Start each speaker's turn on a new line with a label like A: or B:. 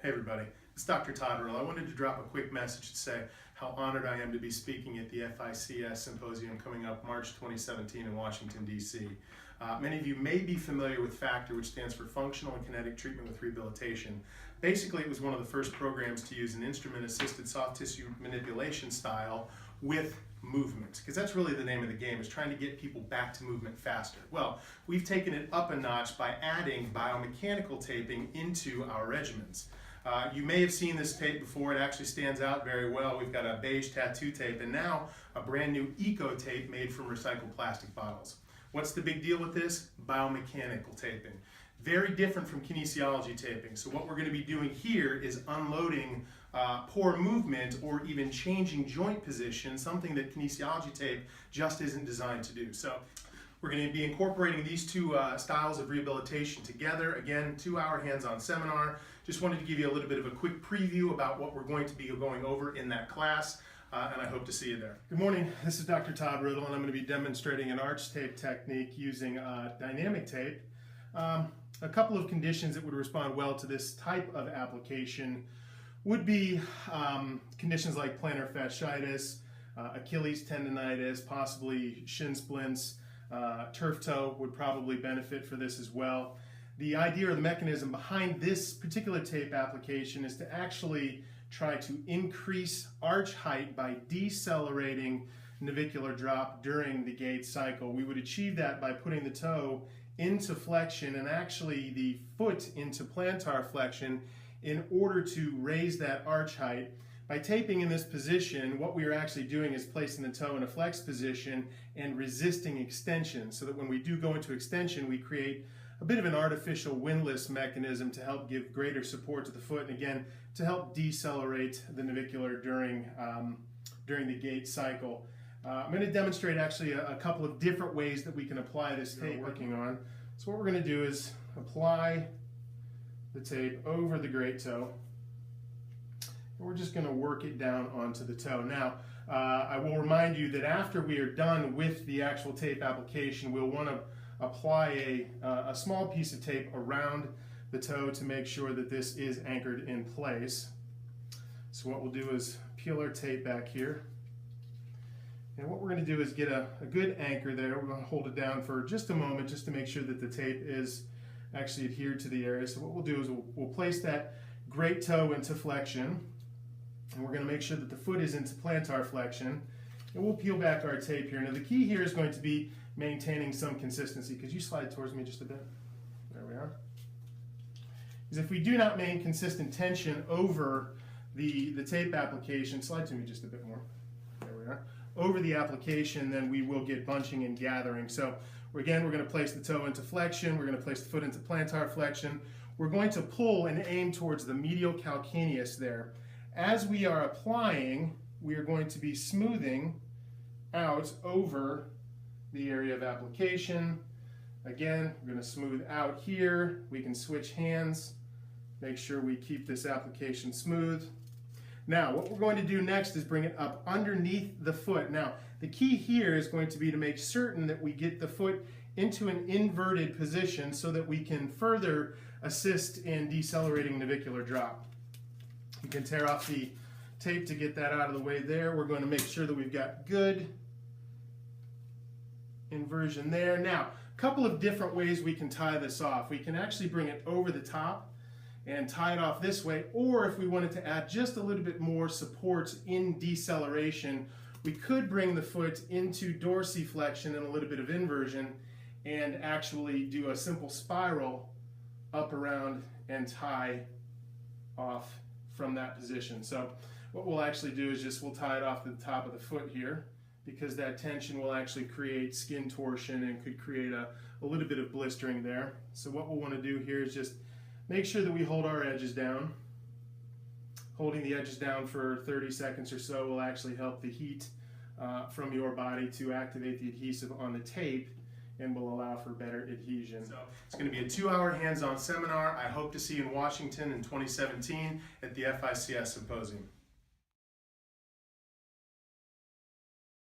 A: Hey everybody, it's Dr. Todd Riddle. I wanted to drop a quick message to say how honored I am to be speaking at the FICS Symposium coming up March 2017 in Washington, D.C. Many of you may be familiar with FAKTR, which stands for Functional and Kinetic Treatment with Rehabilitation. Basically, it was one of the first programs to use an instrument-assisted soft tissue manipulation style with movement, because that's really the name of the game, is trying to get people back to movement faster. Well, we've taken it up a notch by adding biomechanical taping into our regimens. You may have seen this tape before. It actually stands out very well. We've got a beige tattoo tape and now a brand new eco tape made from recycled plastic bottles. What's the big deal with this? Biomechanical taping. Very different from kinesiology taping. So what we're going to be doing here is unloading poor movement or even changing joint position, something that kinesiology tape just isn't designed to do. So we're going to be incorporating these two styles of rehabilitation together. Again, 2-hour hands-on seminar. Just wanted to give you a little bit of a quick preview about what we're going to be going over in that class, and I hope to see you there. Good morning, this is Dr. Todd Riddle, and I'm going to be demonstrating an arch tape technique using dynamic tape. A couple of conditions that would respond well to this type of application would be conditions like plantar fasciitis, Achilles tendonitis, possibly shin splints. Turf toe would probably benefit for this as well. The idea or the mechanism behind this particular tape application is to actually try to increase arch height by decelerating navicular drop during the gait cycle. We would achieve that by putting the toe into flexion and actually the foot into plantar flexion in order to raise that arch height. By taping in this position, what we are actually doing is placing the toe in a flex position and resisting extension, so that when we do go into extension, we create a bit of an artificial windlass mechanism to help give greater support to the foot, and again, to help decelerate the navicular during the gait cycle. I'm going to demonstrate actually a couple of different ways that we can apply this tape working on. So what we're going to do is apply the tape over the great toe. We're just going to work it down onto the toe. Now, I will remind you that after we are done with the actual tape application, we'll want to apply a small piece of tape around the toe to make sure that this is anchored in place. So what we'll do is peel our tape back here. And what we're going to do is get a good anchor there. We're going to hold it down for just a moment just to make sure that the tape is actually adhered to the area. So what we'll do is we'll place that great toe into flexion. And we're going to make sure that the foot is into plantar flexion. And we'll peel back our tape here. Now the key here is going to be maintaining some consistency. Could you slide towards me just a bit? There we are. Because if we do not maintain consistent tension over the tape application, slide to me just a bit more. There we are. Over the application, then we will get bunching and gathering. So again, we're going to place the toe into flexion. We're going to place the foot into plantar flexion. We're going to pull and aim towards the medial calcaneus there. As we are applying, we are going to be smoothing out over the area of application. Again, we're going to smooth out here. We can switch hands, make sure we keep this application smooth. Now, what we're going to do next is bring it up underneath the foot. Now, the key here is going to be to make certain that we get the foot into an inverted position so that we can further assist in decelerating navicular drop. You can tear off the tape to get that out of the way there. We're going to make sure that we've got good inversion there. Now, a couple of different ways we can tie this off. We can actually bring it over the top and tie it off this way, or if we wanted to add just a little bit more support in deceleration, we could bring the foot into dorsiflexion and a little bit of inversion and actually do a simple spiral up around and tie off from that position. So what we'll actually do is we'll tie it off to the top of the foot here, because that tension will actually create skin torsion and could create a little bit of blistering there. So what we'll want to do here is just make sure that we hold our edges down. Holding the edges down for 30 seconds or so will actually help the heat from your body to activate the adhesive on the tape and will allow for better adhesion. So it's going to be a 2-hour hands-on seminar. I hope to see you in Washington in 2017 at the FICS Symposium.